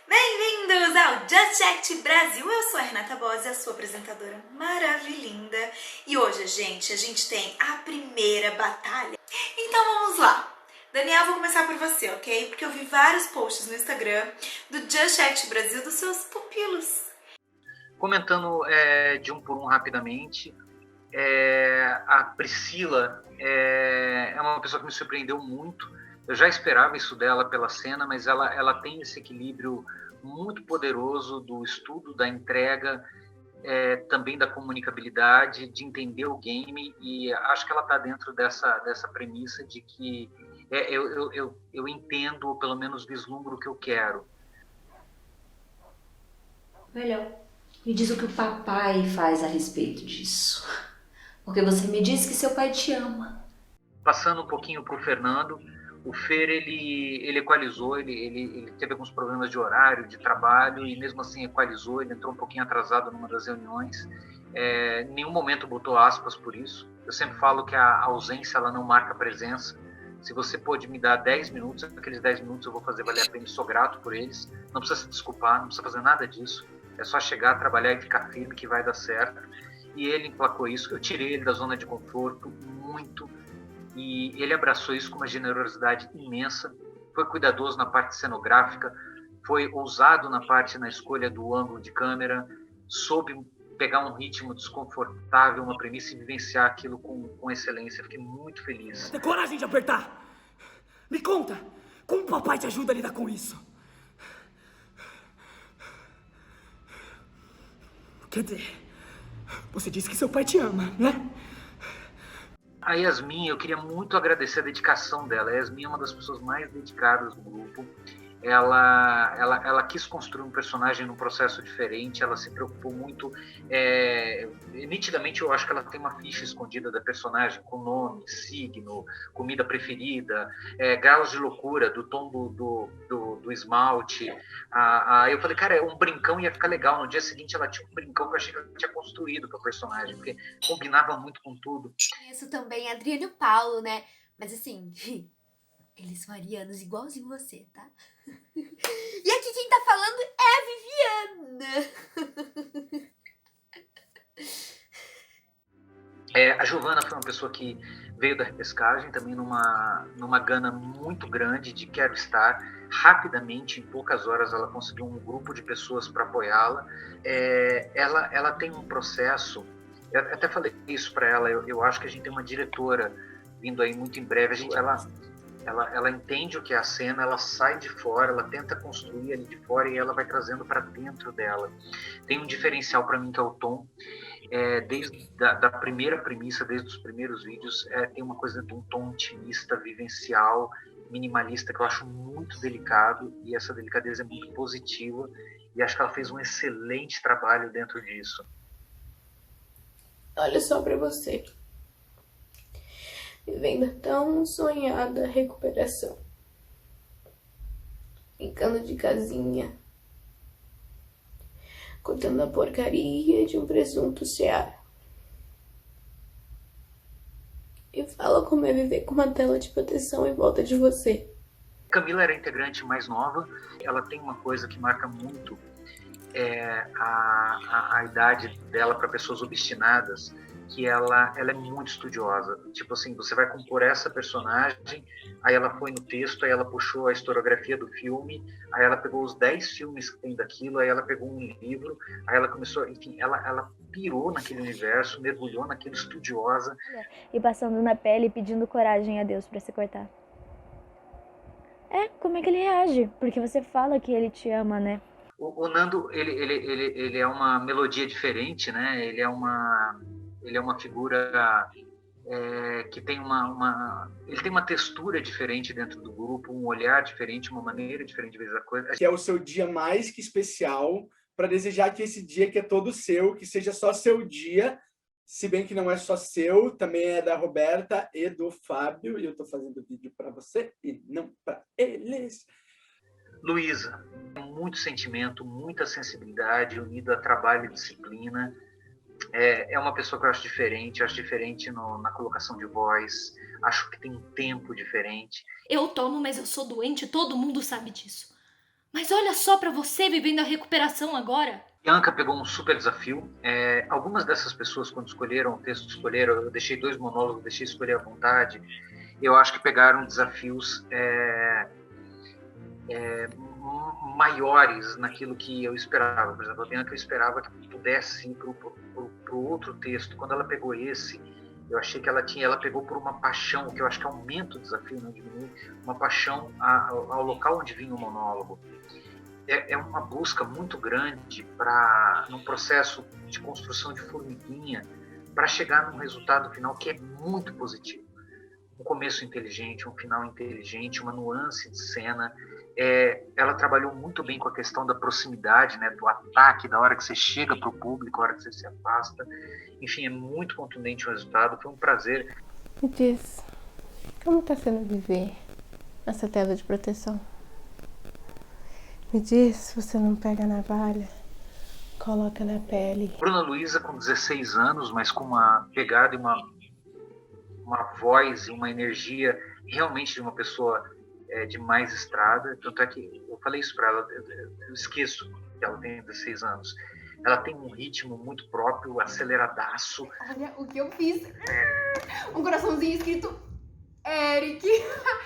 Bem-vindos ao Just Act Brasil! Eu sou a Renata Bose, a sua apresentadora maravilhinda. E hoje, gente, a gente tem a primeira batalha. Então vamos lá! Daniel, vou começar por você, ok? Porque eu vi vários posts no Instagram do Just Act Brasil dos seus pupilos. Comentando de um por um rapidamente, a Priscila é uma pessoa que me surpreendeu muito. Eu já esperava isso dela pela cena, mas ela tem esse equilíbrio muito poderoso do estudo, da entrega, também da comunicabilidade, de entender o game, e acho que ela está dentro dessa premissa de que eu entendo, ou pelo menos vislumbro o que eu quero. Melhor, me diz o que o papai faz a respeito disso. Porque você me disse que seu pai te ama. Passando um pouquinho para o Fernando, o Fer, ele equalizou, ele teve alguns problemas de horário, de trabalho, e mesmo assim equalizou, ele entrou um pouquinho atrasado numa das reuniões. Em nenhum momento botou aspas por isso. Eu sempre falo que a ausência ela não marca presença. Se você pode me dar 10 minutos, aqueles 10 minutos eu vou fazer valer a pena, sou grato por eles. Não precisa se desculpar, não precisa fazer nada disso. É só chegar, trabalhar e ficar firme que vai dar certo. E ele emplacou isso. Eu tirei ele da zona de conforto muito, e ele abraçou isso com uma generosidade imensa. Foi cuidadoso na parte cenográfica, foi ousado na escolha do ângulo de câmera, soube pegar um ritmo desconfortável, uma premissa, e vivenciar aquilo com excelência. Fiquei muito feliz. Tem coragem de apertar? Me conta, como o papai te ajuda a lidar com isso? Quer dizer, você disse que seu pai te ama, né? A Yasmin, eu queria muito agradecer a dedicação dela. A Yasmin é uma das pessoas mais dedicadas do grupo. Ela quis construir um personagem num processo diferente, ela se preocupou muito. Nitidamente, eu acho que ela tem uma ficha escondida da personagem, com nome, signo, comida preferida, graus de loucura, do tom do esmalte. Eu falei, cara, um brincão ia ficar legal. No dia seguinte, ela tinha um brincão que eu achei que ela tinha construído para o personagem, porque combinava muito com tudo. Conheço também Adriano e Paulo, né? Mas assim, eles são arianos igualzinho você, tá? E aqui quem tá falando é a Viviana. A Giovana foi uma pessoa que veio da repescagem, também numa gana muito grande de quero estar. Rapidamente, em poucas horas, ela conseguiu um grupo de pessoas para apoiá-la. Ela tem um processo, eu até falei isso para ela, eu acho que a gente tem uma diretora vindo aí muito em breve. Ela entende o que é a cena, ela sai de fora, ela tenta construir ali de fora e ela vai trazendo para dentro dela. Tem um diferencial para mim que é o tom. Desde da primeira premissa, desde os primeiros vídeos, tem uma coisa de um tom intimista, vivencial, minimalista, que eu acho muito delicado, e essa delicadeza é muito positiva, e acho que ela fez um excelente trabalho dentro disso. Olha só pra você, vivendo a tão sonhada recuperação, brincando de casinha, cortando a porcaria de um presunto Seara. E fala como é viver com uma tela de proteção em volta de você. Camila era a integrante mais nova, ela tem uma coisa que marca muito, a idade dela para pessoas obstinadas, que ela é muito estudiosa. Tipo assim, você vai compor essa personagem, aí ela foi no texto, aí ela puxou a historiografia do filme, aí ela pegou os 10 filmes que tem daquilo, aí ela pegou um livro, aí ela começou, enfim, ela pirou naquele universo, mergulhou naquilo, estudiosa. E passando na pele e pedindo coragem a Deus para se cortar. Como é que ele reage? Porque você fala que ele te ama, né? O Nando, ele é uma melodia diferente, né? Ele é uma figura que tem ele tem uma textura diferente dentro do grupo, um olhar diferente, uma maneira diferente de ver a coisa. Que é o seu dia mais que especial, para desejar que esse dia que é todo seu, que seja só seu dia, se bem que não é só seu, também é da Roberta e do Fábio, e eu estou fazendo vídeo para você e não para eles. Luísa, muito sentimento, muita sensibilidade, unido a trabalho e disciplina. É uma pessoa que eu acho diferente na colocação de voz, acho que tem um tempo diferente. Eu tomo, mas eu sou doente, todo mundo sabe disso. Mas olha só pra você vivendo a recuperação agora. Bianca pegou um super desafio. Algumas dessas pessoas, quando escolheram o texto, eu deixei 2 monólogos, deixei escolher à vontade. Eu acho que pegaram desafios maiores naquilo que eu esperava. Por exemplo, a Bianca, eu esperava que pudesse ir para o outro texto. Quando ela pegou esse, eu achei que ela pegou por uma paixão, que eu acho que aumenta o desafio, não diminui, uma paixão ao local onde vinha o monólogo. É uma busca muito grande num processo de construção de formiguinha para chegar num resultado final que é muito positivo. Um começo inteligente, um final inteligente, uma nuance de cena. Ela trabalhou muito bem com a questão da proximidade, né, do ataque, da hora que você chega para o público, a hora que você se afasta. Enfim, é muito contundente o resultado, foi um prazer. Me diz, como está sendo viver essa tela de proteção? Me diz se você não pega a navalha, coloca na pele. Bruna Luiza, com 16 anos, mas com uma pegada e uma voz e uma energia realmente de uma pessoa de mais estrada. Tanto é que eu falei isso para ela, eu esqueço que ela tem 16 anos. Ela tem um ritmo muito próprio, aceleradaço. Olha o que eu fiz. Um coraçãozinho escrito Eric.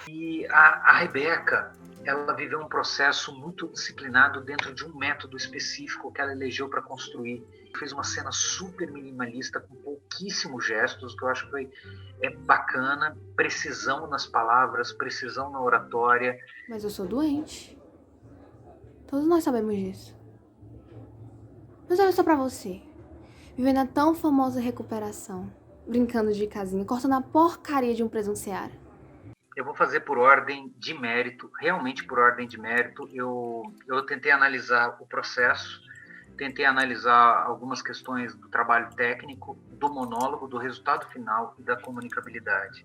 E a Rebeca, ela viveu um processo muito disciplinado dentro de um método específico que ela elegeu para construir. Fez uma cena super minimalista, com pouquíssimos gestos, que eu acho que foi bacana. Precisão nas palavras, precisão na oratória. Mas eu sou doente. Todos nós sabemos disso. Mas olha só pra você. Vivendo a tão famosa recuperação. Brincando de casinha, cortando a porcaria de um presunto Seara. Eu vou fazer por ordem de mérito, realmente por ordem de mérito. Eu tentei analisar o processo, tentei analisar algumas questões do trabalho técnico, do monólogo, do resultado final e da comunicabilidade.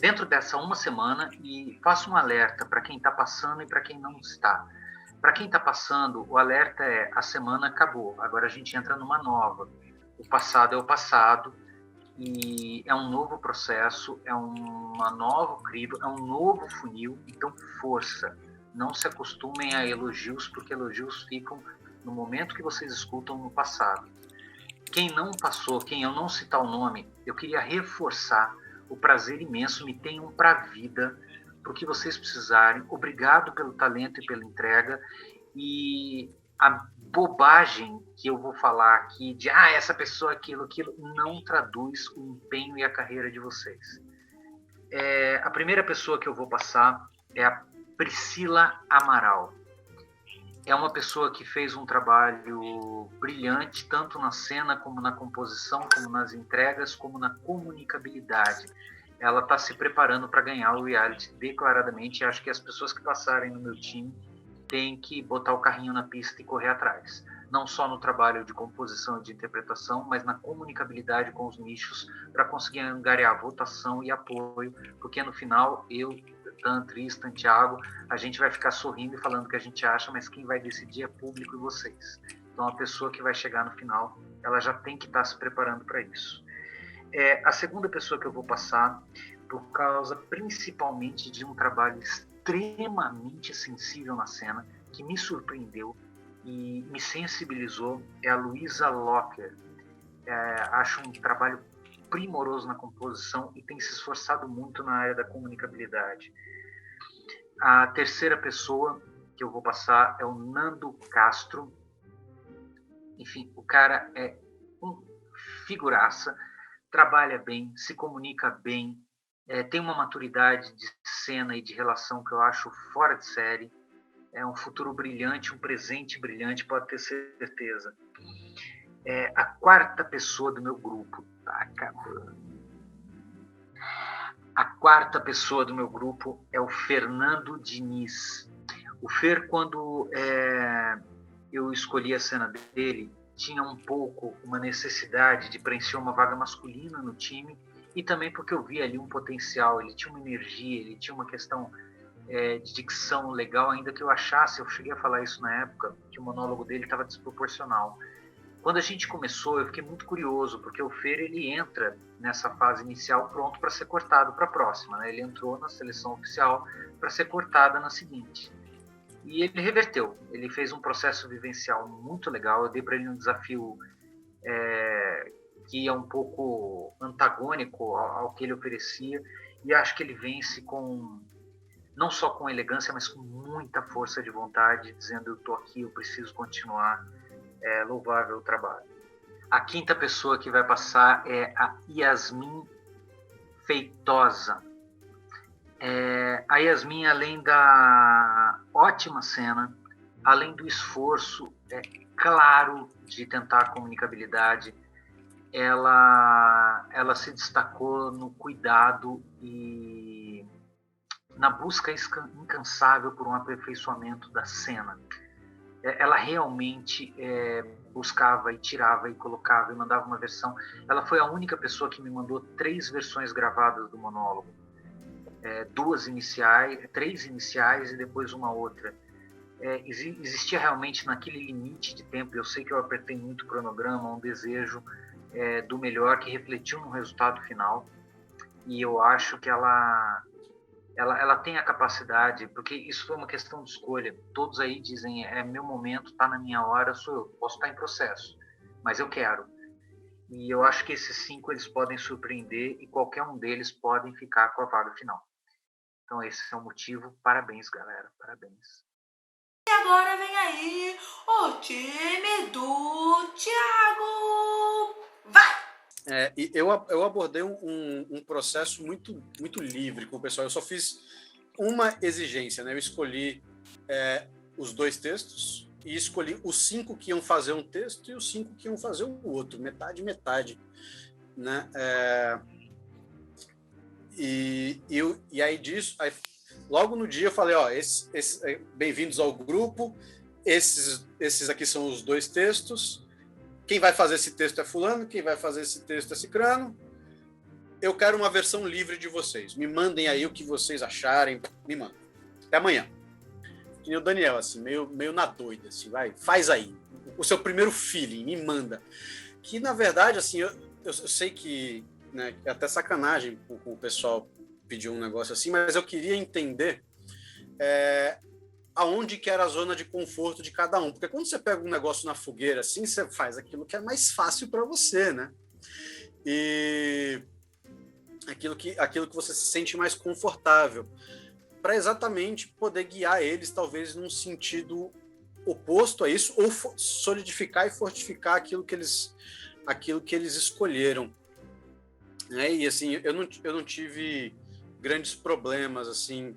Dentro dessa uma semana, e faço um alerta para quem está passando e para quem não está. Para quem está passando, o alerta é: a semana acabou, agora a gente entra numa nova. O passado é o passado, e é um novo processo, é uma nova crivo, é um novo funil. Então, força, não se acostumem a elogios, porque elogios ficam no momento que vocês escutam no passado. Quem não passou, quem eu não citar o nome, eu queria reforçar o prazer imenso, me tenham para a vida, para o que vocês precisarem. Obrigado pelo talento e pela entrega. E a bobagem que eu vou falar aqui de essa pessoa, aquilo, não traduz o empenho e a carreira de vocês. A primeira pessoa que eu vou passar é a Priscila Amaral. É uma pessoa que fez um trabalho brilhante, tanto na cena, como na composição, como nas entregas, como na comunicabilidade. Ela está se preparando para ganhar o reality declaradamente, e acho que as pessoas que passarem no meu time têm que botar o carrinho na pista e correr atrás. Não só no trabalho de composição e de interpretação, mas na comunicabilidade com os nichos, para conseguir angariar votação e apoio, porque no final, eu, Dan, Tristan, Thiago, a gente vai ficar sorrindo e falando o que a gente acha, mas quem vai decidir é público e vocês. Então, a pessoa que vai chegar no final, ela já tem que estar se preparando para isso. A segunda pessoa que eu vou passar, por causa principalmente de um trabalho extremamente sensível na cena, que me surpreendeu e me sensibilizou, é a Luísa Locker. Acho um trabalho primoroso na composição e tem se esforçado muito na área da comunicabilidade. A terceira pessoa que eu vou passar é o Nando Castro. Enfim, o cara é um figuraça, trabalha bem, se comunica bem, tem uma maturidade de cena e de relação que eu acho fora de série. É um futuro brilhante, um presente brilhante, pode ter certeza. A quarta pessoa do meu grupo, tá acabando. A quarta pessoa do meu grupo é o Fernando Diniz. O Fer, quando eu escolhi a cena dele, tinha um pouco uma necessidade de preencher uma vaga masculina no time, e também porque eu vi ali um potencial, ele tinha uma energia, ele tinha uma questão de dicção legal, ainda que eu achasse, eu cheguei a falar isso na época, que o monólogo dele estava desproporcional. Quando a gente começou, eu fiquei muito curioso, porque o Fer ele entra nessa fase inicial pronto para ser cortado para a próxima, né? Ele entrou na seleção oficial para ser cortada na seguinte. E ele reverteu, ele fez um processo vivencial muito legal. Eu dei para ele um desafio que é um pouco antagônico ao que ele oferecia, e acho que ele vence não só com elegância, mas com muita força de vontade, dizendo: eu estou aqui, eu preciso continuar, louvável o trabalho. A quinta pessoa que vai passar é a Yasmin Feitosa. A Yasmin, além da ótima cena, além do esforço claro de tentar a comunicabilidade, ela se destacou no cuidado e na busca incansável por um aperfeiçoamento da cena. Ela realmente buscava e tirava e colocava e mandava uma versão. Ela foi a única pessoa que me mandou 3 versões gravadas do monólogo. 3 iniciais e depois uma outra. Existia realmente naquele limite de tempo, eu sei que eu apertei muito o cronograma, um desejo do melhor que refletiu no resultado final, e eu acho que ela tem a capacidade, porque isso foi uma questão de escolha. Todos aí dizem: é meu momento, está na minha hora, sou eu, posso estar em processo, mas eu quero. E eu acho que esses 5 eles podem surpreender, e qualquer um deles podem ficar com a vaga final. Então esse é o motivo. Parabéns, galera, parabéns. E agora vem aí o time do Thiago. Vai! E eu abordei um processo muito, muito livre com o pessoal. Eu só fiz uma exigência, né? Eu escolhi os 2 textos e escolhi os 5 que iam fazer um texto e os 5 que iam fazer o outro, metade, né? E aí disso, logo no dia eu falei: bem-vindos ao grupo, esses aqui são os 2 textos. Quem vai fazer esse texto é fulano, quem vai fazer esse texto é cicrano. Eu quero uma versão livre de vocês. Me mandem aí o que vocês acharem. Me mandem. Até amanhã. E o Daniel, assim, meio na doida, assim, faz aí. O seu primeiro feeling, me manda. Que, na verdade, assim, eu sei que, né, é até sacanagem com o pessoal pedir um negócio assim, mas eu queria entender aonde que era a zona de conforto de cada um. Porque quando você pega um negócio na fogueira, assim, você faz aquilo que é mais fácil para você, né? E aquilo que você se sente mais confortável, para exatamente poder guiar eles, talvez, num sentido oposto a isso, ou solidificar e fortificar aquilo que eles escolheram. E, assim, eu não tive grandes problemas assim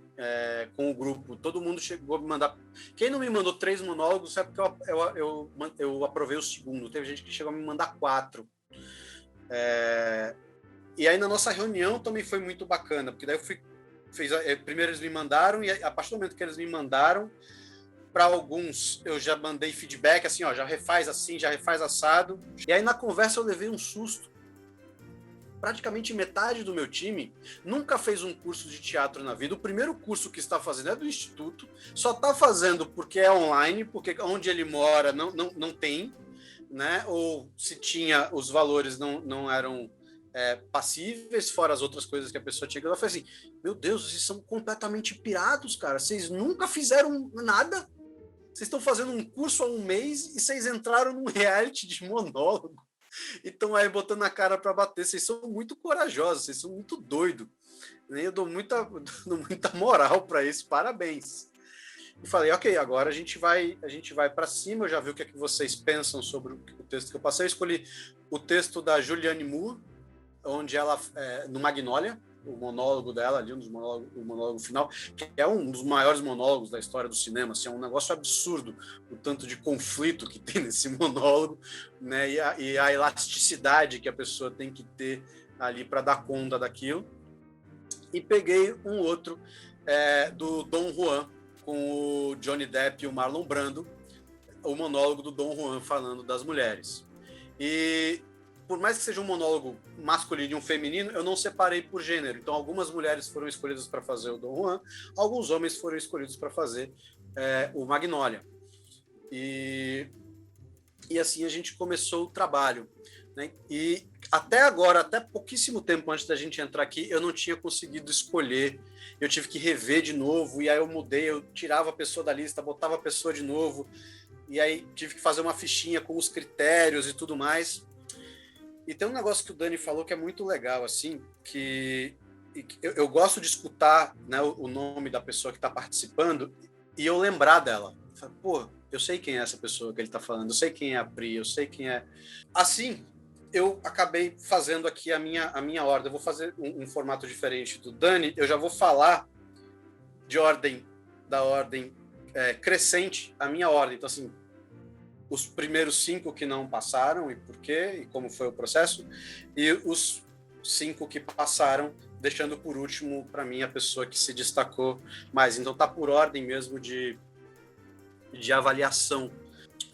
com o grupo. Todo mundo chegou a me mandar. Quem não me mandou 3 monólogos é porque eu aprovei o segundo. Teve gente que chegou a me mandar 4. E aí na nossa reunião também foi muito bacana, porque daí primeiro eles me mandaram, e a partir do momento que eles me mandaram, para alguns eu já mandei feedback assim, já refaz assim, já refaz assado. E aí na conversa eu levei um susto. Praticamente metade do meu time nunca fez um curso de teatro na vida. O primeiro curso que está fazendo é do Instituto, só está fazendo porque é online, porque onde ele mora não tem, né? Ou se tinha, os valores não eram passíveis, fora as outras coisas que a pessoa tinha. Ela falou assim: meu Deus, vocês são completamente pirados, cara. Vocês nunca fizeram nada. Vocês estão fazendo um curso há 1 mês e vocês entraram num reality de monólogo. Então, aí, botando a cara para bater. Vocês são muito corajosos, vocês são muito doidos. Eu dou muita moral para isso, parabéns. E falei: ok, agora a gente vai para cima. Eu já vi o que é que vocês pensam sobre o texto que eu passei. Eu escolhi o texto da Julianne Moore, onde ela, no Magnolia, o monólogo dela ali, o monólogo final, que é um dos maiores monólogos da história do cinema. Assim, é um negócio absurdo o tanto de conflito que tem nesse monólogo, né? E a elasticidade que a pessoa tem que ter ali para dar conta daquilo. E peguei um outro do Dom Juan, com o Johnny Depp e o Marlon Brando, o monólogo do Dom Juan falando das mulheres. E por mais que seja um monólogo masculino e um feminino, eu não separei por gênero. Então, algumas mulheres foram escolhidas para fazer o Dom Juan, alguns homens foram escolhidos para fazer o Magnolia. E E assim a gente começou o trabalho, né? E até agora, até pouquíssimo tempo antes da gente entrar aqui, eu não tinha conseguido escolher. Eu tive que rever de novo, e aí eu mudei, eu tirava a pessoa da lista, botava a pessoa de novo, e aí tive que fazer uma fichinha com os critérios e tudo mais. E tem um negócio que o Dani falou que é muito legal, assim, que eu gosto de escutar, né, o nome da pessoa que está participando e eu lembrar dela. Pô, eu sei quem é essa pessoa que ele está falando, eu sei quem é a Pri, eu sei quem é... Assim, eu acabei fazendo aqui a minha ordem. Eu vou fazer um formato diferente do Dani. Eu já vou falar da ordem crescente, a minha ordem. Então, assim, os primeiros 5 que não passaram, e por quê, e como foi o processo, e os 5 que passaram, deixando por último, para mim, a pessoa que se destacou mais. Então, tá por ordem mesmo de avaliação.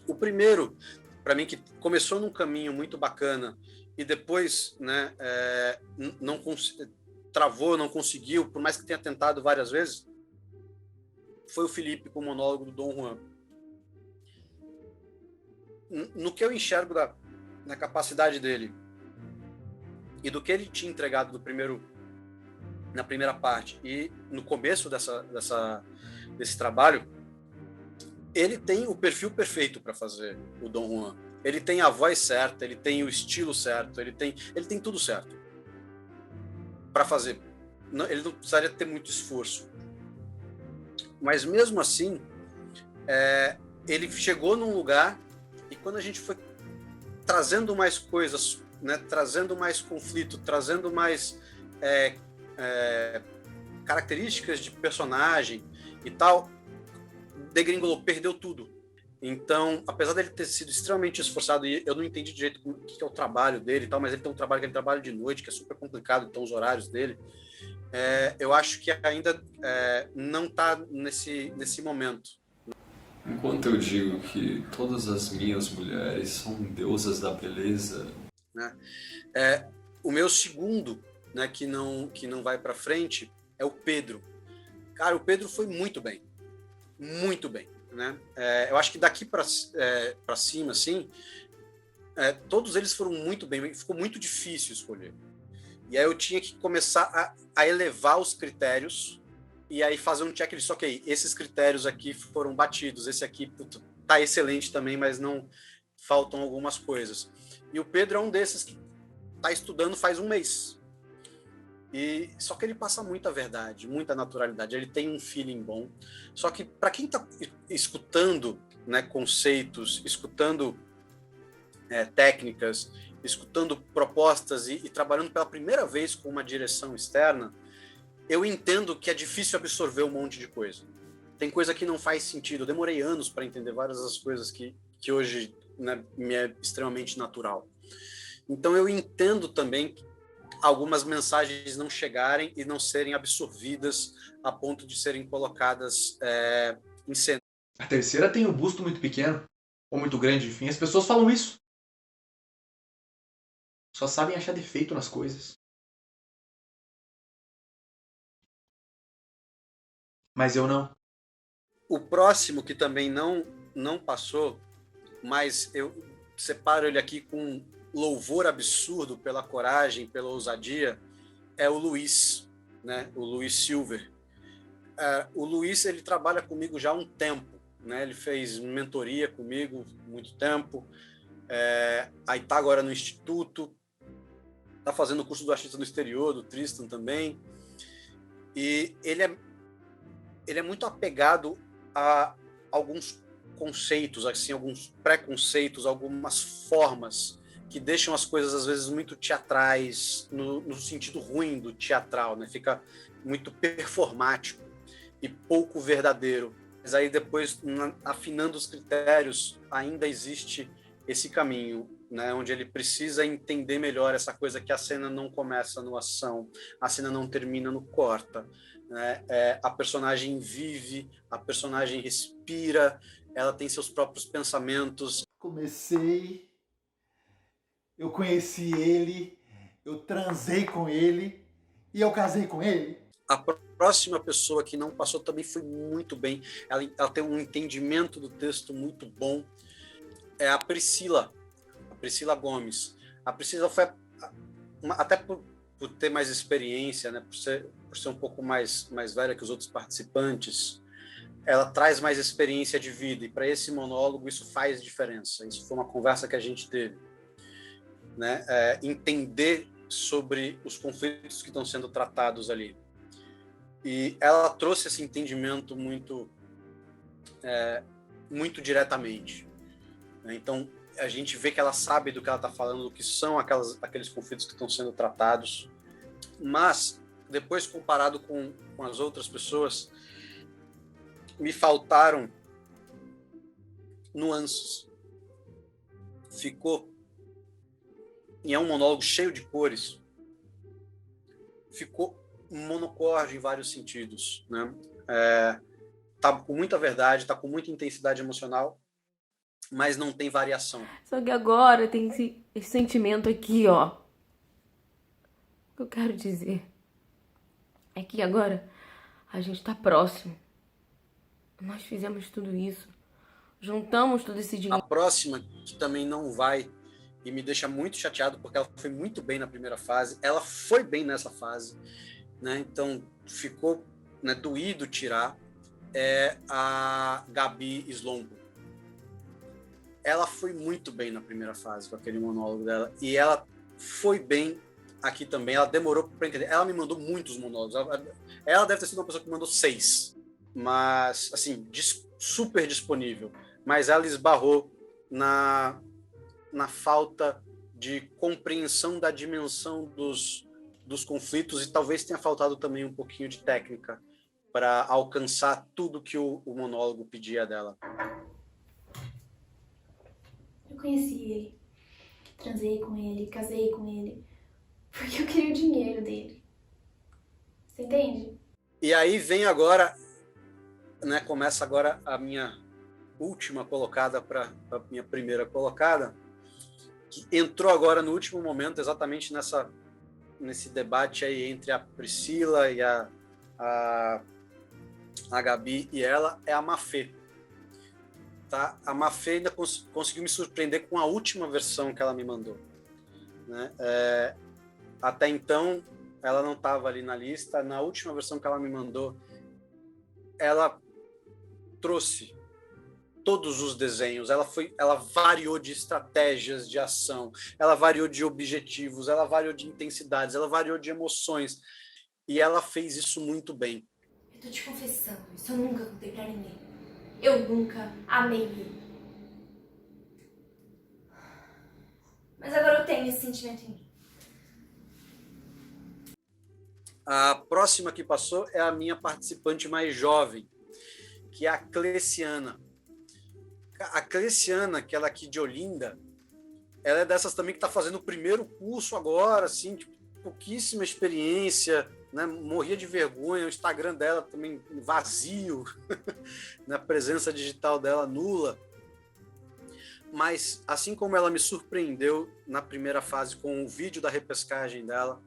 O primeiro, para mim, que começou num caminho muito bacana e depois, né, travou, não conseguiu, por mais que tenha tentado várias vezes, foi o Felipe com o monólogo do Dom Juan. No que eu enxergo na capacidade dele e do que ele tinha entregado na primeira parte e no começo desse trabalho, ele tem o perfil perfeito para fazer o Dom Juan. Ele tem a voz certa, ele tem o estilo certo, ele tem tudo certo para fazer. Ele não precisaria ter muito esforço. Mas mesmo assim, ele chegou num lugar e quando a gente foi trazendo mais coisas, né, trazendo mais conflito, trazendo mais características de personagem e tal, degringolou, perdeu tudo. Então, apesar dele ter sido extremamente esforçado, e eu não entendi direito o que é o trabalho dele e tal, mas ele tem um trabalho que ele trabalha de noite, que é super complicado, então os horários dele, eu acho que ainda não está nesse momento. Enquanto eu digo que todas as minhas mulheres são deusas da beleza, né? O meu segundo, né, que não vai para frente, é o Pedro. Cara, o Pedro foi muito bem, né? Eu acho que daqui para cima, assim, todos eles foram muito bem, ficou muito difícil escolher. E aí eu tinha que começar a elevar os critérios e aí fazer um checklist. Ok, esses critérios aqui foram batidos, esse aqui tá excelente também, mas não faltam algumas coisas. E o Pedro é um desses que tá estudando faz um mês. E só que ele passa muita verdade, muita naturalidade, ele tem um feeling bom. Só que para quem está escutando, né, conceitos, escutando técnicas, escutando propostas e trabalhando pela primeira vez com uma direção externa, eu entendo que é difícil absorver um monte de coisa. Tem coisa que não faz sentido. Eu demorei anos para entender várias das coisas que hoje, né, me é extremamente natural. Então eu entendo também algumas mensagens não chegarem e não serem absorvidas a ponto de serem colocadas em cena. A terceira tem o busto muito pequeno, ou muito grande, enfim. As pessoas falam isso. Só sabem achar defeito nas coisas. Mas eu não. O próximo, que também não passou, mas eu separo ele aqui com louvor absurdo pela coragem, pela ousadia, é o Luiz, né? O Luiz Silver. O Luiz, ele trabalha comigo já há um tempo, né? Ele fez mentoria comigo muito tempo, aí está agora no Instituto, está fazendo o curso do Artista no Exterior, do Tristan também, e ele é muito apegado a alguns conceitos, assim, alguns preconceitos, algumas formas que deixam as coisas, às vezes, muito teatrais, no sentido ruim do teatral, né? Fica muito performático e pouco verdadeiro. Mas aí depois, afinando os critérios, ainda existe esse caminho, né? Onde ele precisa entender melhor essa coisa que a cena não começa no ação, a cena não termina no corta, né? A personagem vive, a personagem respira, ela tem seus próprios pensamentos. Eu conheci ele, eu transei com ele e eu casei com ele. A próxima pessoa que não passou também foi muito bem. Ela tem um entendimento do texto muito bom. é a Priscila Gomes. A Priscila foi, até por ter mais experiência, né, por ser um pouco mais velha que os outros participantes, ela traz mais experiência de vida, e para esse monólogo isso faz diferença. Isso foi uma conversa que a gente teve, né? Entender sobre os conflitos que estão sendo tratados ali. E ela trouxe esse entendimento muito diretamente, né? Então, a gente vê que ela sabe do que ela está falando, do que são aqueles conflitos que estão sendo tratados, mas, depois, comparado com as outras pessoas, me faltaram nuances. E é um monólogo cheio de cores, ficou monocorde em vários sentidos, né? Tá com muita verdade, tá com muita intensidade emocional, mas não tem variação. Só que agora tem esse sentimento aqui, ó. O que eu quero dizer é que agora a gente tá próximo. Nós fizemos tudo isso. Juntamos todo esse dinheiro. A próxima, que também não vai, e me deixa muito chateado, porque ela foi muito bem na primeira fase, ela foi bem nessa fase, né? Então ficou, né, doído tirar, é a Gabi Slombo. Ela foi muito bem na primeira fase com aquele monólogo dela, e ela foi bem aqui também. Ela demorou para entender. Ela me mandou muitos monólogos. Ela deve ter sido uma pessoa que me mandou 6, mas assim, super disponível. Mas ela esbarrou na falta de compreensão da dimensão dos conflitos, e talvez tenha faltado também um pouquinho de técnica para alcançar tudo que o monólogo pedia dela. Eu conheci ele, transei com ele, casei com ele, porque eu queria o dinheiro dele. Você entende? E aí vem agora, né, começa agora a minha última colocada para a minha primeira colocada, que entrou agora no último momento, exatamente nesse debate aí entre a Priscila e a Gabi e ela, é a Mafê. Tá? A Mafê ainda conseguiu me surpreender com a última versão que ela me mandou, né? Até então, ela não estava ali na lista. Na última versão que ela me mandou, ela trouxe todos os desenhos, ela variou de estratégias de ação, ela variou de objetivos, ela variou de intensidades, ela variou de emoções, e ela fez isso muito bem. Eu tô te confessando, isso eu nunca contei pra ninguém. Eu nunca amei ele. Mas agora eu tenho esse sentimento em mim. A próxima que passou é a minha participante mais jovem, que é a Cleciana. A Cleciana, que ela é aqui de Olinda, ela é dessas também que está fazendo o primeiro curso agora, assim, tipo, pouquíssima experiência, né? Morria de vergonha, o Instagram dela também vazio, na presença digital dela nula. Mas, assim como ela me surpreendeu na primeira fase com o vídeo da repescagem dela,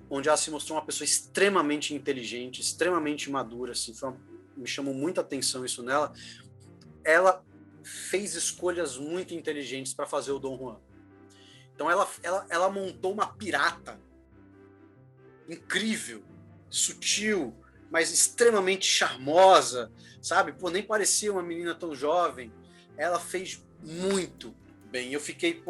onde ela se mostrou uma pessoa extremamente inteligente, extremamente madura, assim, me chamou muita atenção isso nela. Ela fez escolhas muito inteligentes para fazer o Dom Juan. Então ela montou uma pirata incrível, sutil, mas extremamente charmosa, sabe? Pô, nem parecia uma menina tão jovem. Ela fez muito bem. Eu fiquei,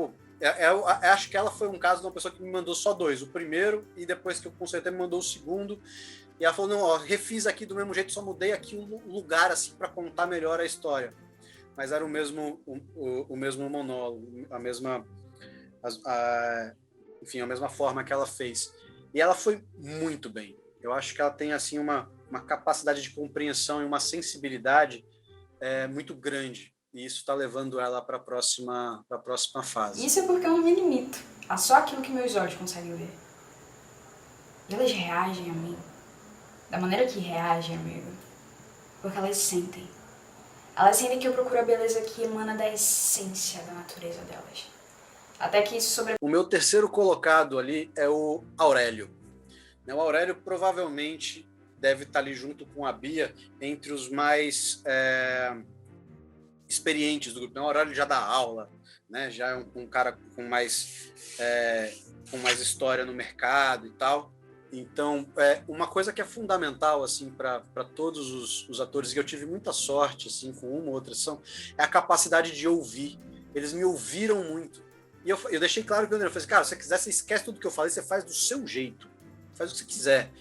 eu acho que ela foi um caso de uma pessoa que me mandou só 2. O primeiro, e depois que eu consertei, me mandou o segundo. E ela falou, não, ó, refiz aqui do mesmo jeito, só mudei aqui o lugar, assim, para contar melhor a história. Mas era o mesmo monólogo, enfim, a mesma forma que ela fez. E ela foi muito bem. Eu acho que ela tem, assim, uma capacidade de compreensão e uma sensibilidade muito grande. E isso está levando ela para a próxima fase. Isso é porque eu não me limito a só aquilo que meus olhos conseguem ver. Elas reagem a mim da maneira que reagem, amigo, porque elas sentem. Elas sentem que eu procuro a beleza que emana da essência da natureza delas. Até que isso sobre... O meu terceiro colocado ali é o Aurélio. O Aurélio provavelmente deve estar ali junto com a Bia entre os mais experientes do grupo. Né? O Aurélio já dá aula, né? Já é um cara com mais história no mercado e tal. Então, uma coisa que é fundamental assim, para todos os atores, que eu tive muita sorte assim, com uma ou outra ação, é a capacidade de ouvir. Eles me ouviram muito. E eu deixei claro que eu falei, cara, se você quiser, você esquece tudo que eu falei, você faz do seu jeito. Faz o que você quiser.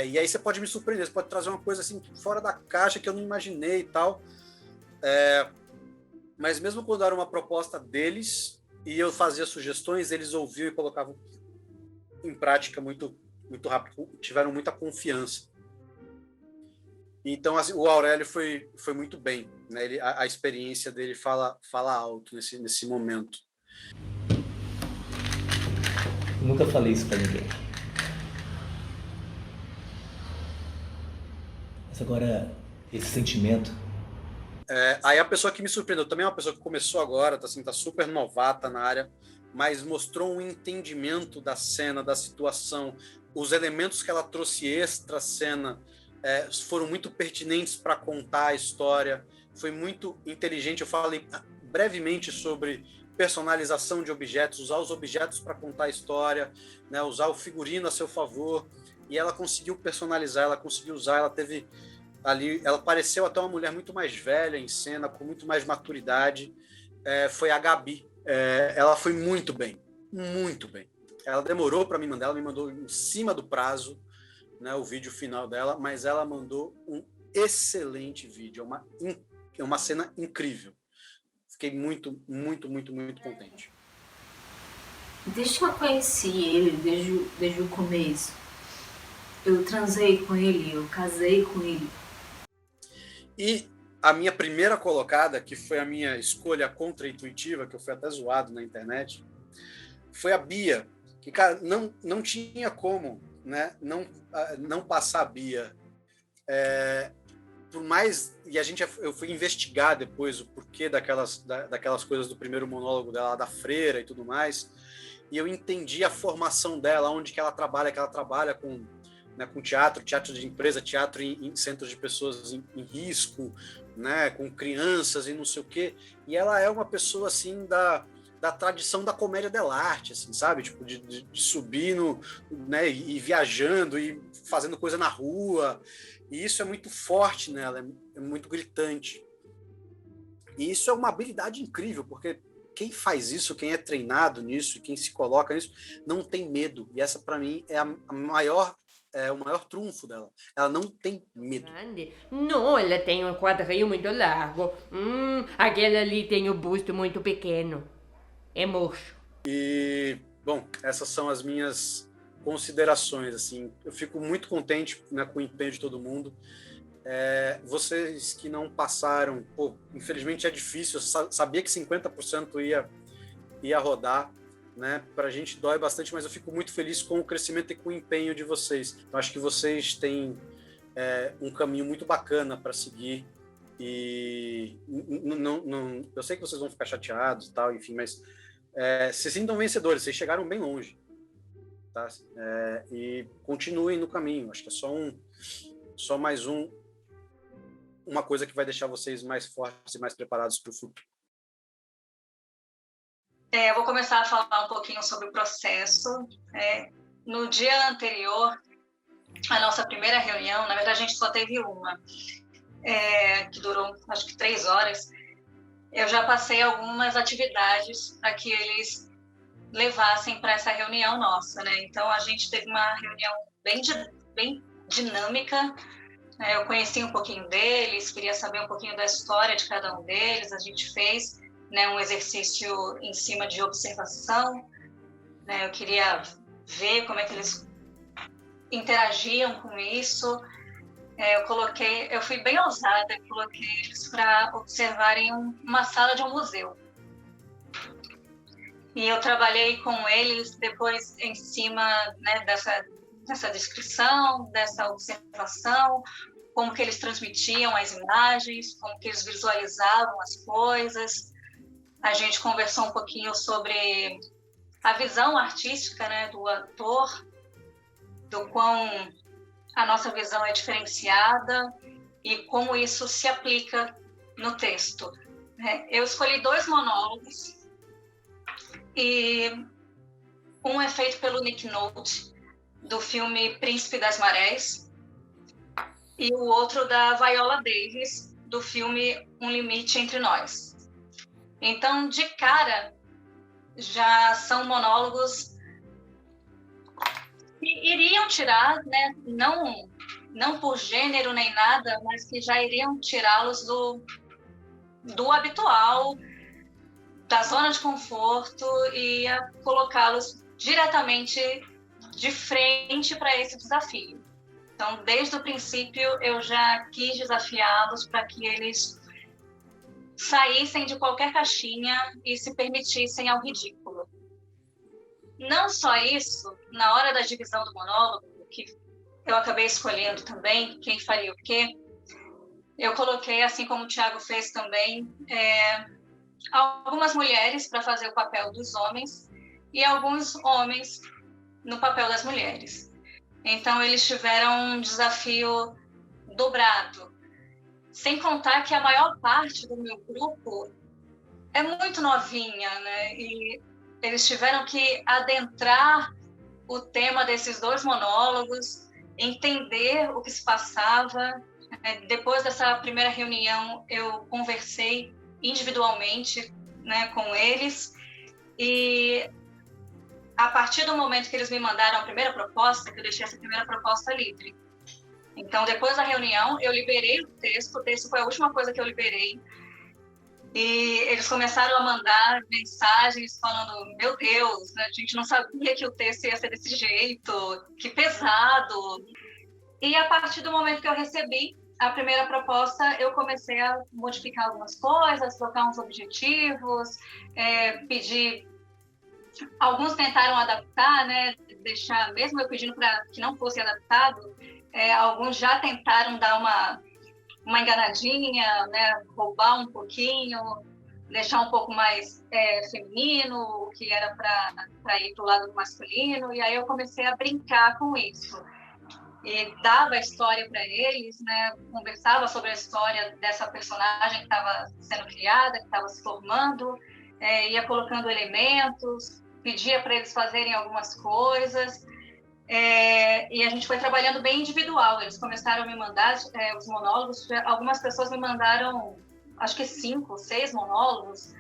E aí você pode me surpreender, você pode trazer uma coisa assim fora da caixa que eu não imaginei e tal. Mas mesmo quando era uma proposta deles e eu fazia sugestões, eles ouviam e colocavam em prática muito rápido, tiveram muita confiança. Então, assim, o Aurélio foi muito bem, né? A experiência dele fala alto nesse momento. Nunca falei isso pra ninguém. Mas agora, esse sentimento... Aí a pessoa que me surpreendeu, também é uma pessoa que começou agora, tá super novata na área, mas mostrou um entendimento da cena, da situação. Os elementos que ela trouxe extra cena foram muito pertinentes para contar a história. Foi muito inteligente. Eu falei brevemente sobre personalização de objetos, usar os objetos para contar a história, né, usar o figurino a seu favor. E ela conseguiu personalizar, ela conseguiu usar, ela teve ali, ela pareceu até uma mulher muito mais velha em cena, com muito mais maturidade. Foi a Gabi. Ela foi muito bem, muito bem. Ela demorou para me mandar, ela me mandou em cima do prazo, né, o vídeo final dela, mas ela mandou um excelente vídeo, é uma cena incrível. Fiquei muito, muito, muito, muito contente. Desde que eu conheci ele, desde o começo, eu transei com ele, eu casei com ele. E a minha primeira colocada, que foi a minha escolha contra-intuitiva, que eu fui até zoado na internet, foi a Bia, que, cara, não tinha como, né, não passar a Bia. Por mais... E eu fui investigar depois o porquê daquelas coisas do primeiro monólogo dela, da freira e tudo mais, e eu entendi a formação dela, onde que ela trabalha com teatro de empresa, teatro em centros de pessoas em risco, né, com crianças e não sei o quê. E ela é uma pessoa assim da tradição da comédia dell'arte, assim, sabe? Tipo, de subir né, e viajando e fazendo coisa na rua. E isso é muito forte nela, é muito gritante. E isso é uma habilidade incrível, porque quem faz isso, quem é treinado nisso, quem se coloca nisso, não tem medo. E essa, para mim, é o maior trunfo dela. Ela não tem medo. Não, ela tem um quadril muito largo. Aquela ali tem o busto muito pequeno. É murcho. E, bom, essas são as minhas considerações, assim. Eu fico muito contente, né, com o empenho de todo mundo. Vocês que não passaram, infelizmente é difícil. Eu sabia que 50% ia rodar, né? Pra gente dói bastante, mas eu fico muito feliz com o crescimento e com o empenho de vocês. Eu acho que vocês têm um caminho muito bacana para seguir e eu sei que vocês vão ficar chateados e tal, enfim, mas se sintam vencedores, vocês chegaram bem longe, tá? E continuem no caminho. Acho que é só mais uma coisa que vai deixar vocês mais fortes e mais preparados para o futuro. Eu vou começar a falar um pouquinho sobre o processo. No dia anterior à nossa primeira reunião, na verdade a gente só teve uma, que durou acho que 3 horas, eu já passei algumas atividades para que eles levassem para essa reunião nossa, né? Então a gente teve uma reunião bem dinâmica. Eu conheci um pouquinho deles, queria saber um pouquinho da história de cada um deles. A gente fez, né, um exercício em cima de observação, né? Eu queria ver como é que eles interagiam com isso. Eu fui bem ousada e coloquei eles para observarem uma sala de um museu. E eu trabalhei com eles depois em cima, né, dessa descrição, dessa observação, como que eles transmitiam as imagens, como que eles visualizavam as coisas. A gente conversou um pouquinho sobre a visão artística, né, do ator, do quão a nossa visão é diferenciada e como isso se aplica no texto. Eu escolhi 2 monólogos e um é feito pelo Nick Nolte, do filme Príncipe das Marés, e o outro da Viola Davis, do filme Um Limite Entre Nós. Então, de cara, já são monólogos que iriam tirar, né, não por gênero nem nada, mas que já iriam tirá-los do habitual, da zona de conforto, e ia colocá-los diretamente de frente para esse desafio. Então, desde o princípio, eu já quis desafiá-los para que eles saíssem de qualquer caixinha e se permitissem ao ridículo. Não só isso, na hora da divisão do monólogo, que eu acabei escolhendo também quem faria o quê, eu coloquei, assim como o Thiago fez também, algumas mulheres para fazer o papel dos homens e alguns homens no papel das mulheres. Então, eles tiveram um desafio dobrado. Sem contar que a maior parte do meu grupo é muito novinha, né? E eles tiveram que adentrar o tema desses 2 monólogos, entender o que se passava. Depois dessa primeira reunião, eu conversei individualmente, né, com eles, e a partir do momento que eles me mandaram a primeira proposta, que eu deixei essa primeira proposta livre. Então, depois da reunião, eu liberei o texto foi a última coisa que eu liberei, e eles começaram a mandar mensagens falando, meu Deus, né, a gente não sabia que o texto ia ser desse jeito, que pesado. E a partir do momento que eu recebi a primeira proposta, eu comecei a modificar algumas coisas, trocar uns objetivos, pedir. Alguns tentaram adaptar, né, deixar, mesmo eu pedindo para que não fosse adaptado, alguns já tentaram dar uma enganadinha, né, roubar um pouquinho, deixar um pouco mais feminino, o que era para ir para o lado masculino, e aí eu comecei a brincar com isso. E dava a história para eles, né, conversava sobre a história dessa personagem que estava sendo criada, que estava se formando, ia colocando elementos, pedia para eles fazerem algumas coisas, e a gente foi trabalhando bem individual. Eles começaram a me mandar os monólogos, algumas pessoas me mandaram, acho que 5, 6 monólogos,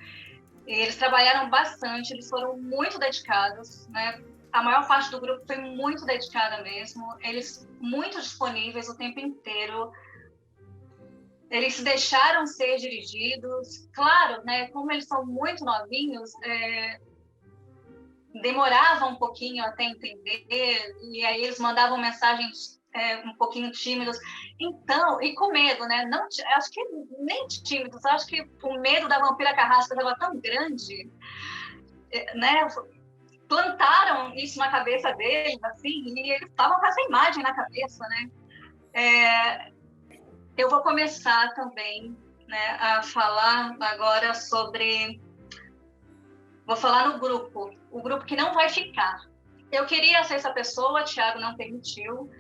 e eles trabalharam bastante, eles foram muito dedicados, né? A maior parte do grupo foi muito dedicada mesmo, eles muito disponíveis o tempo inteiro, eles se deixaram ser dirigidos. Claro, né, como eles são muito novinhos, demorava um pouquinho até entender, e aí eles mandavam mensagens um pouquinho tímidos. Então, e com medo, né? Não, acho que nem tímidos, acho que o medo da vampira carrasca estava tão grande, né? Plantaram isso na cabeça deles, assim, e eles estavam com essa imagem na cabeça, né? Eu vou começar também, né, a falar agora sobre... Vou falar no grupo, o grupo que não vai ficar. Eu queria ser essa pessoa, o Thiago não permitiu.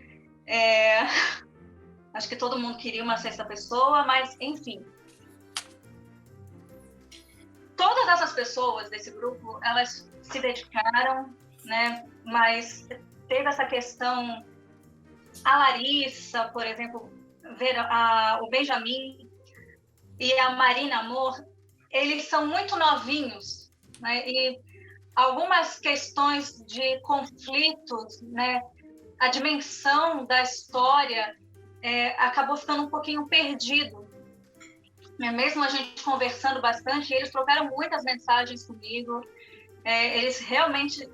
Acho que todo mundo queria uma sexta pessoa, mas, enfim. Todas essas pessoas desse grupo, elas se dedicaram, né? Mas teve essa questão... A Larissa, por exemplo, o Benjamin e a Marina Amor, eles são muito novinhos, né? E algumas questões de conflitos, né? A dimensão da história acabou ficando um pouquinho perdido. Mesmo a gente conversando bastante, eles trocaram muitas mensagens comigo, eles realmente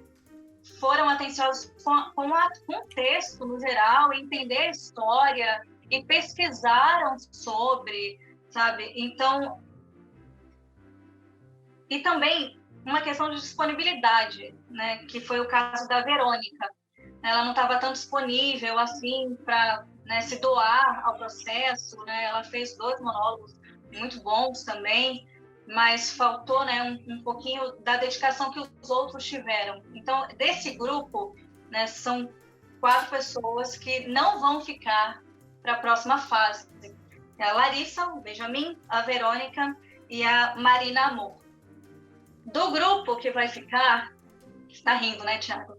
foram atenciosos com o texto no geral, entender a história e pesquisaram sobre, sabe? Então, e também uma questão de disponibilidade, né? Que foi o caso da Verônica. Ela não estava tão disponível assim para, né, se doar ao processo, né? Ela fez 2 monólogos muito bons também, mas faltou, né, um pouquinho da dedicação que os outros tiveram. Então, desse grupo, né, são 4 pessoas que não vão ficar para a próxima fase. É a Larissa, o Benjamin, a Verônica e a Marina Amor. Do grupo que vai ficar, está rindo, né, Thiago?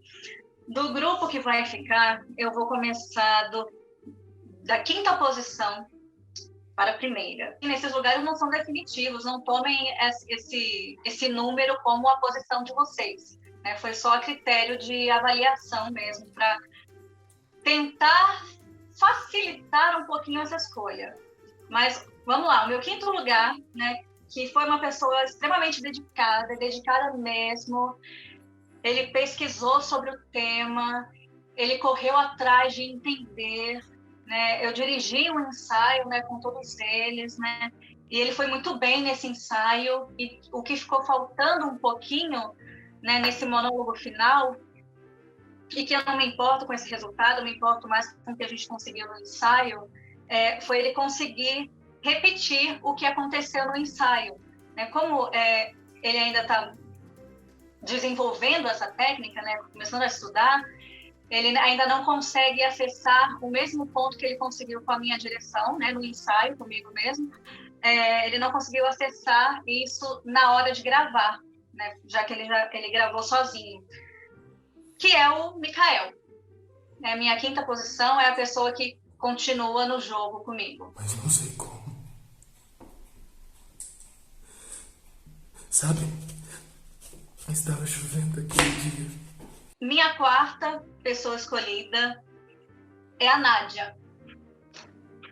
Do grupo que vai ficar, eu vou começar da quinta posição para a primeira. E nesses lugares não são definitivos, não tomem esse número como a posição de vocês, né? Foi só a critério de avaliação mesmo, para tentar facilitar um pouquinho essa escolha. Mas vamos lá, o meu quinto lugar, né, que foi uma pessoa extremamente dedicada mesmo. Ele pesquisou sobre o tema, ele correu atrás de entender, né? Eu dirigi um ensaio, né, com todos eles, né? E ele foi muito bem nesse ensaio. E o que ficou faltando um pouquinho, né, nesse monólogo final, e que eu não me importo com esse resultado, eu me importo mais com o que a gente conseguiu no ensaio, foi ele conseguir repetir o que aconteceu no ensaio, né? Como ele ainda está desenvolvendo essa técnica, né, começando a estudar, ele ainda não consegue acessar o mesmo ponto que ele conseguiu com a minha direção, né, no ensaio, comigo mesmo. Ele não conseguiu acessar isso na hora de gravar, né, já que ele gravou sozinho, que é o Mikael. Minha quinta posição é a pessoa que continua no jogo comigo. Mas não sei como. Sabe, estava chovendo aquele dia. Minha quarta pessoa escolhida é a Nádia.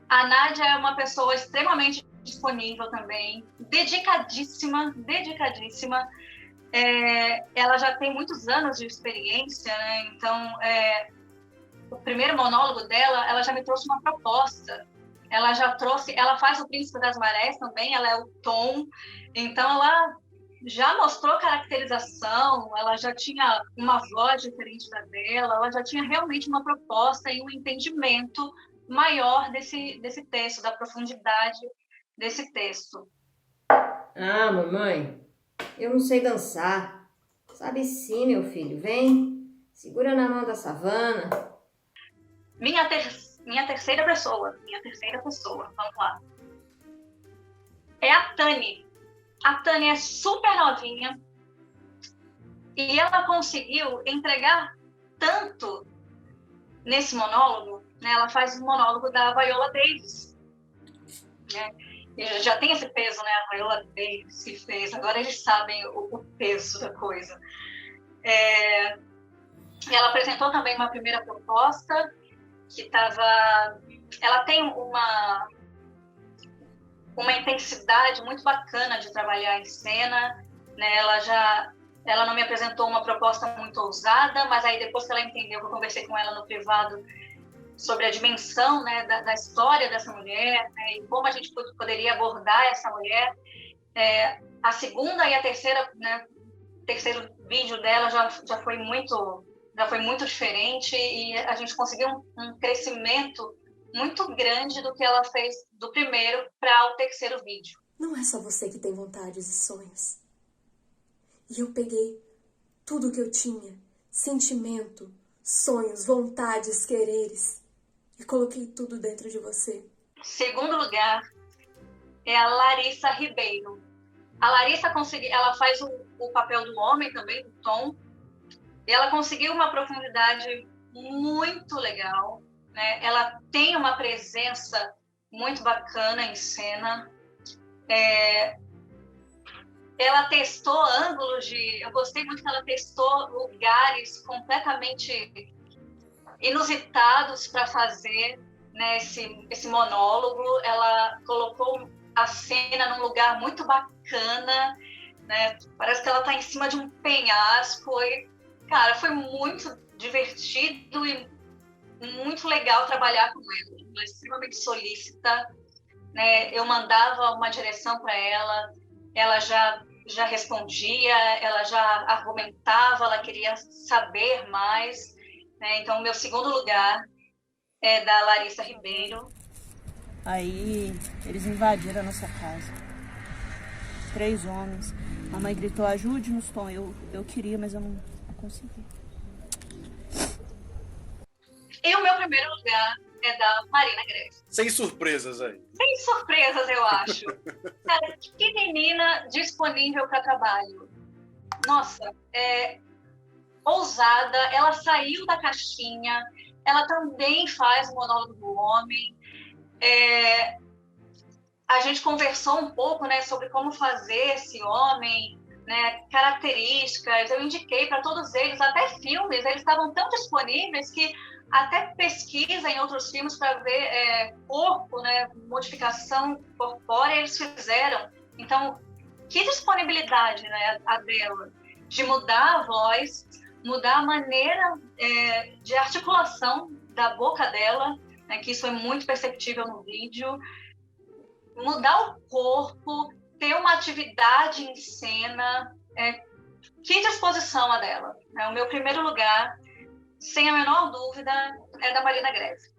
A Nádia é uma pessoa extremamente disponível também, dedicadíssima. Ela já tem muitos anos de experiência, né? Então, o primeiro monólogo dela, ela já me trouxe uma proposta. Ela faz o Príncipe das Marés também, ela é o Tom. Então, ela já mostrou caracterização, ela já tinha uma voz diferente da dela, ela já tinha realmente uma proposta e um entendimento maior desse texto, da profundidade desse texto. Ah, mamãe, eu não sei dançar. Sabe sim, meu filho, vem, segura na mão da Savana. Minha terceira pessoa, vamos lá. É a Tani. A Tani é super novinha e ela conseguiu entregar tanto nesse monólogo, né? Ela faz o monólogo da Viola Davis, né? E já tem esse peso, né? A Viola Davis que fez, agora eles sabem o peso da coisa. Ela apresentou também uma primeira proposta que ela tem uma intensidade muito bacana de trabalhar em cena, né? Ela não me apresentou uma proposta muito ousada, mas aí depois que ela entendeu, que eu conversei com ela no privado sobre a dimensão, né, da história dessa mulher, né, e como a gente poderia abordar essa mulher. A segunda e a terceira, né, terceiro vídeo dela já foi muito diferente e a gente conseguiu um crescimento muito grande do que ela fez do primeiro para o terceiro vídeo. Não é só você que tem vontades e sonhos. E eu peguei tudo que eu tinha, sentimento, sonhos, vontades, quereres, e coloquei tudo dentro de você. Segundo lugar é a Larissa Ribeiro. A Larissa ela faz o papel do homem também, do Tom, e ela conseguiu uma profundidade muito legal, né? Ela tem uma presença muito bacana em cena. Ela testou ângulos eu gostei muito que ela testou lugares completamente inusitados para fazer, né, esse monólogo. Ela colocou a cena num lugar muito bacana, né? Parece que ela está em cima de um penhasco. E, cara, foi muito divertido e muito legal trabalhar com ela. Ela é extremamente solícita, né? Eu mandava uma direção para ela já respondia, ela já argumentava, ela queria saber mais, né? Então, o meu segundo lugar é da Larissa Ribeiro. Aí, eles invadiram a nossa casa. 3 homens. A mãe gritou, ajude-nos, Tom. Eu queria, mas eu não consegui. E o meu primeiro lugar é da Marina Greve. Sem surpresas aí. Sem surpresas, eu acho. Cara, que menina disponível para trabalho. Nossa, ousada, ela saiu da caixinha, ela também faz o monólogo do homem. A gente conversou um pouco, né, sobre como fazer esse homem, né, características. Eu indiquei para todos eles, até filmes, eles estavam tão disponíveis que até pesquisa em outros filmes para ver corpo, né, modificação corpórea, eles fizeram. Então, que disponibilidade, né, a dela, de mudar a voz, mudar a maneira de articulação da boca dela, né, que isso é muito perceptível no vídeo, mudar o corpo, ter uma atividade em cena. Que disposição a dela. O meu primeiro lugar, sem a menor dúvida, é da Marina Greve.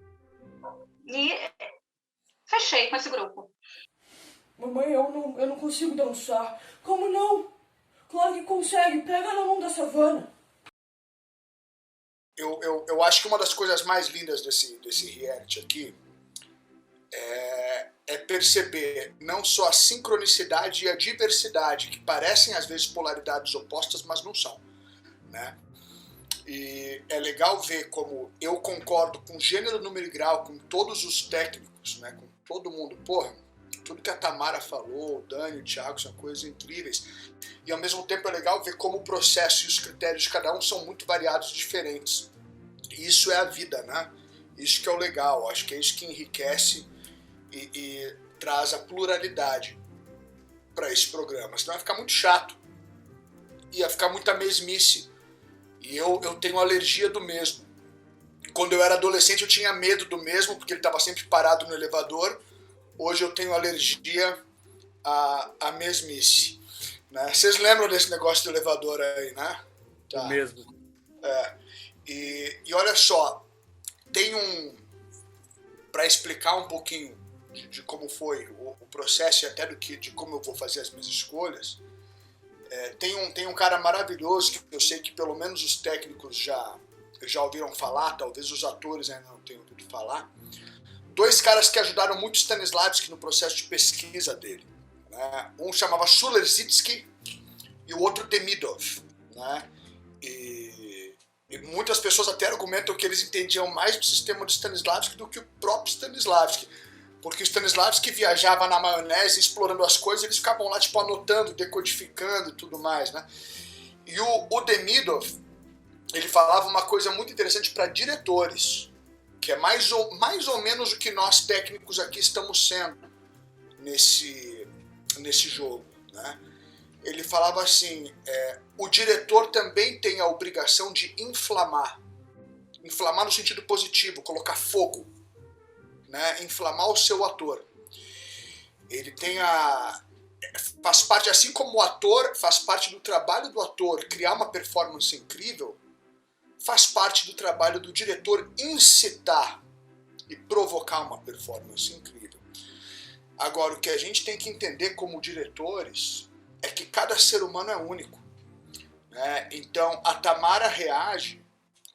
E fechei com esse grupo. Mamãe, eu não consigo dançar. Como não? Claro que consegue. Pega na mão da Savana. Eu acho que uma das coisas mais lindas desse reality aqui é perceber não só a sincronicidade e a diversidade, que parecem às vezes polaridades opostas, mas não são, né? E é legal ver como eu concordo com gênero, número e grau, com todos os técnicos, né? Com todo mundo. Porra, tudo que a Tamara falou, o Dani, o Thiago, são coisas incríveis. E ao mesmo tempo é legal ver como o processo e os critérios de cada um são muito variados e diferentes. E isso é a vida, né? Isso que é o legal, acho que é isso que enriquece e traz a pluralidade para esse programa. Senão ia ficar muito chato, ia ficar muita mesmice. E eu tenho alergia do mesmo. Quando eu era adolescente eu tinha medo do mesmo, porque ele estava sempre parado no elevador. Hoje eu tenho alergia à mesmice. Né? Vocês lembram desse negócio do elevador aí, né? Tá. O mesmo. E olha só, tem para explicar um pouquinho de como foi o processo e até de como eu vou fazer as minhas escolhas, tem um cara maravilhoso que eu sei que pelo menos os técnicos já ouviram falar, talvez os atores ainda não tenham ouvido falar. 2 caras que ajudaram muito Stanislavski no processo de pesquisa dele, né? Um chamava Szulerzycki e o outro Demidov, né? E muitas pessoas até argumentam que eles entendiam mais do sistema de Stanislavski do que o próprio Stanislavski, porque o Stanislavski viajava na maionese explorando as coisas, eles ficavam lá tipo anotando, decodificando e tudo mais, né? E o Demidov, ele falava uma coisa muito interessante para diretores, que é mais ou menos o que nós técnicos aqui estamos sendo nesse jogo, né? Ele falava assim, o diretor também tem a obrigação de inflamar no sentido positivo, colocar fogo, né? Inflamar o seu ator. Ele faz parte, assim como o ator faz parte do trabalho do ator criar uma performance incrível, faz parte do trabalho do diretor incitar e provocar uma performance incrível. Agora, o que a gente tem que entender como diretores é que cada ser humano é único, né? Então, a Tamara reage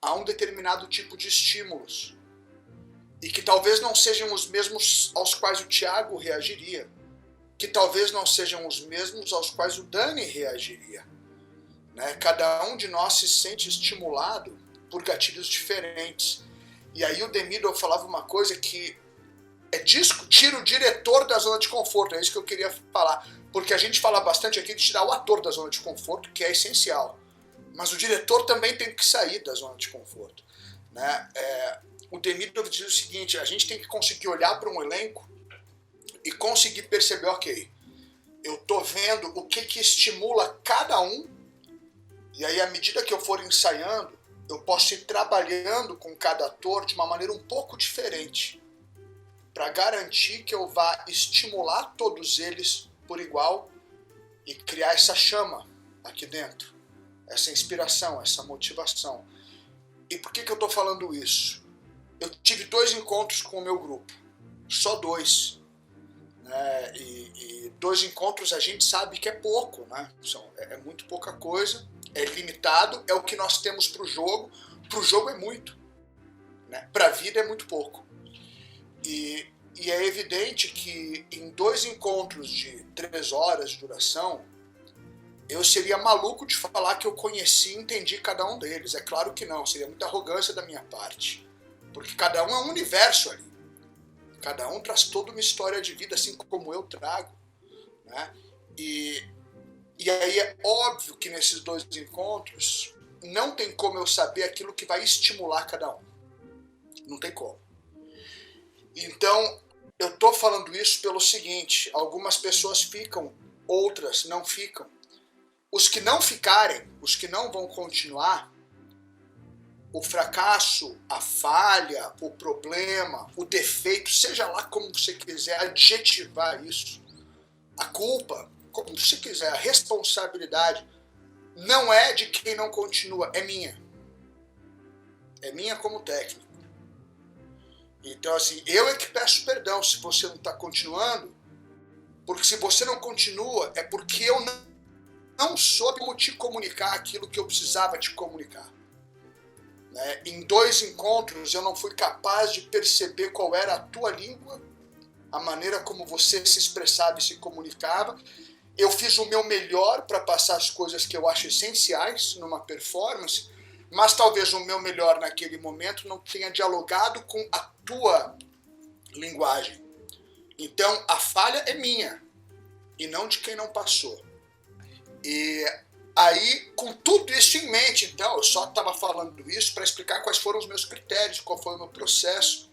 a um determinado tipo de estímulos e que talvez não sejam os mesmos aos quais o Thiago reagiria, que talvez não sejam os mesmos aos quais o Dani reagiria, né? Cada um de nós se sente estimulado por gatilhos diferentes. E aí o Demidov falava uma coisa que tira o diretor da zona de conforto, é isso que eu queria falar, porque a gente fala bastante aqui de tirar o ator da zona de conforto, que é essencial, mas o diretor também tem que sair da zona de conforto, né? O Demidov diz o seguinte, a gente tem que conseguir olhar para um elenco e conseguir perceber, ok, eu tô vendo o que estimula cada um, e aí à medida que eu for ensaiando, eu posso ir trabalhando com cada ator de uma maneira um pouco diferente, para garantir que eu vá estimular todos eles por igual e criar essa chama aqui dentro, essa inspiração, essa motivação. E por que eu estou falando isso? Eu tive 2 encontros com o meu grupo, só 2. Né? E 2 encontros a gente sabe que é pouco, né? É muito pouca coisa, é limitado, é o que nós temos para o jogo é muito. né? Para a vida é muito pouco. E é evidente que em 2 encontros de 3 horas de duração, eu seria maluco de falar que eu conheci e entendi cada um deles. É claro que não, seria muita arrogância da minha parte. Porque cada um é um universo ali. Cada um traz toda uma história de vida, assim como eu trago, né? E aí é óbvio que nesses 2 encontros não tem como eu saber aquilo que vai estimular cada um. Não tem como. Então, eu estou falando isso pelo seguinte: algumas pessoas ficam, outras não ficam. Os que não ficarem, os que não vão continuar, o fracasso, a falha, o problema, o defeito, seja lá como você quiser adjetivar isso, a culpa, como você quiser, a responsabilidade, não é de quem não continua, é minha. É minha como técnico. Então, assim, eu é que peço perdão se você não está continuando, porque se você não continua, é porque eu não soube como te comunicar aquilo que eu precisava te comunicar. Né? Em 2 encontros, eu não fui capaz de perceber qual era a tua língua, a maneira como você se expressava e se comunicava. Eu fiz o meu melhor para passar as coisas que eu acho essenciais numa performance, mas talvez o meu melhor naquele momento não tenha dialogado com a tua linguagem. Então, a falha é minha e não de quem não passou. E aí, com tudo isso em mente, então, eu só estava falando isso para explicar quais foram os meus critérios, qual foi o meu processo,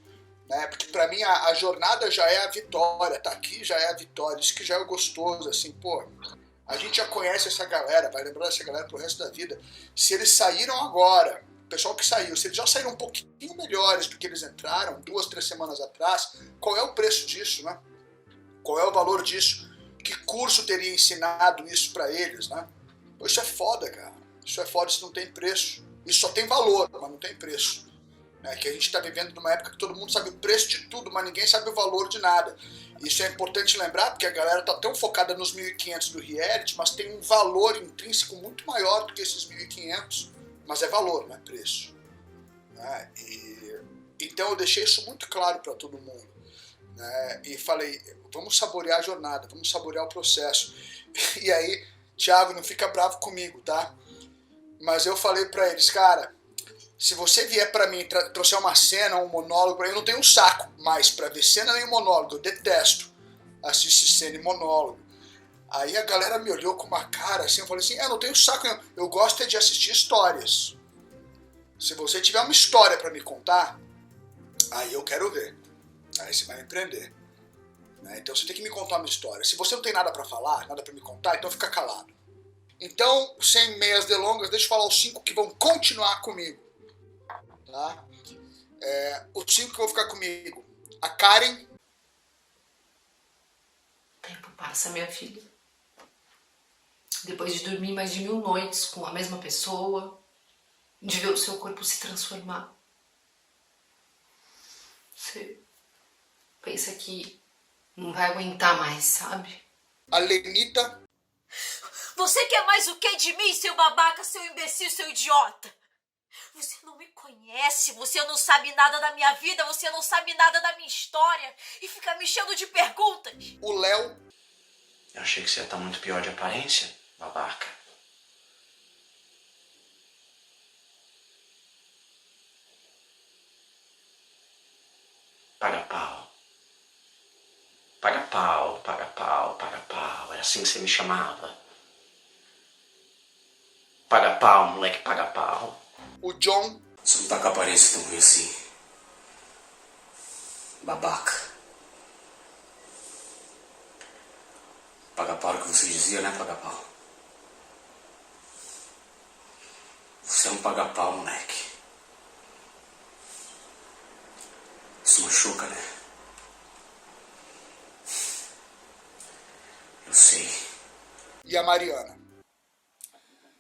né? Porque para mim a jornada já é a vitória, tá aqui já é a vitória, isso que já é o gostoso, assim, pô, a gente já conhece essa galera, vai lembrar dessa galera pro resto da vida. Se eles saíram agora, o pessoal que saiu, se eles já saíram um pouquinho melhores do que eles entraram 2, 3 semanas atrás, qual é o preço disso, né? Qual é o valor disso? Que curso teria ensinado isso para eles, né? Pô, isso é foda, cara. Isso é foda, isso não tem preço. Isso só tem valor, mas não tem preço. Né? Que a gente está vivendo numa época que todo mundo sabe o preço de tudo, mas ninguém sabe o valor de nada. Isso é importante lembrar, porque a galera tá tão focada nos 1.500 do reality, mas tem um valor intrínseco muito maior do que esses 1.500. Mas é valor, não é preço. Né? Então eu deixei isso muito claro para todo mundo. Né? E falei, vamos saborear a jornada, vamos saborear o processo. E aí, Thiago, não fica bravo comigo, tá? Mas eu falei para eles, cara, se você vier para mim e trouxer uma cena, um monólogo, eu não tenho um saco mais para ver cena nem monólogo, eu detesto assistir cena e monólogo. Aí a galera me olhou com uma cara assim, eu falei assim, eu não tenho saco nenhum, eu gosto é de assistir histórias. Se você tiver uma história para me contar, aí eu quero ver. Aí você vai me prender. Né? Então você tem que me contar uma história. Se você não tem nada para falar, nada para me contar, então fica calado. Então, sem meias delongas, deixa eu falar os 5 que vão continuar comigo. Tá? Os 5 que vão ficar comigo. A Karen. O tempo passa, minha filha. Depois de dormir mais de 1000 noites com a mesma pessoa, de ver o seu corpo se transformar, você pensa que não vai aguentar mais, sabe? A Lenita. Você quer mais o que de mim, seu babaca, seu imbecil, seu idiota? Você não me conhece, você não sabe nada da minha vida, você não sabe nada da minha história e fica me enchendo de perguntas. O Léo. Eu achei que você ia estar muito pior de aparência, babaca. Paga pau. Paga pau, paga pau, paga pau. Era assim que você me chamava. Paga pau, moleque, paga pau. O John. Você não tá com a aparência tão ruim assim. Babaca. Paga pau que você dizia, né, paga pau? Você é um paga pau, moleque. Isso machuca, né? Eu sei. E a Mariana.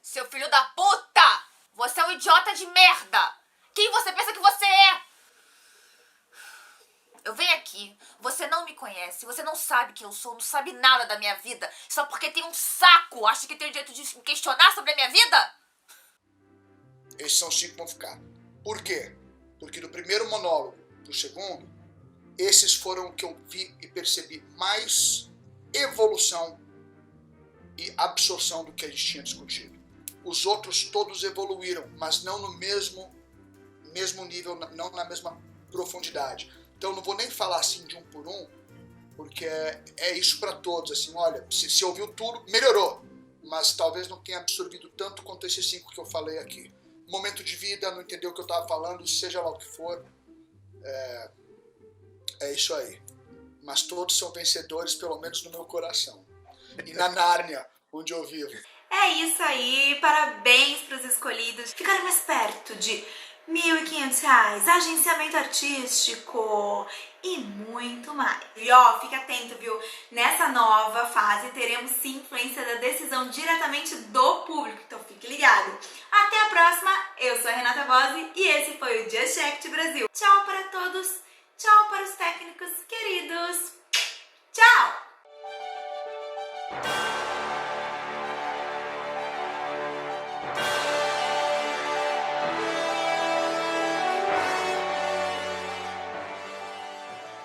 Seu filho da puta! Você é um idiota de merda! Quem você pensa que você é? Eu venho aqui, você não me conhece, você não sabe quem eu sou, não sabe nada da minha vida, só porque tem um saco, acha que tem o direito de me questionar sobre a minha vida? Esses são os 5 que vão ficar. Por quê? Porque do primeiro monólogo pro segundo, esses foram o que eu vi e percebi mais evolução e absorção do que a gente tinha discutido. Os outros todos evoluíram, mas não no mesmo nível, não na mesma profundidade. Então eu não vou nem falar assim de um por um, porque é isso para todos, assim, olha, se ouviu tudo, melhorou, mas talvez não tenha absorvido tanto quanto esses 5 que eu falei aqui. Momento de vida, não entendeu o que eu estava falando, seja lá o que for, é isso aí. Mas todos são vencedores, pelo menos no meu coração. E na Nárnia, onde eu vivo. É isso aí, parabéns para os escolhidos. Ficaram mais perto de R$1.500, agenciamento artístico e muito mais. E ó, fica atento, viu? Nessa nova fase teremos sim influência da decisão diretamente do público, então fique ligado. Até a próxima, eu sou a Renata Bose e esse foi o Just Act Brasil. Tchau para todos, tchau para os técnicos queridos, tchau!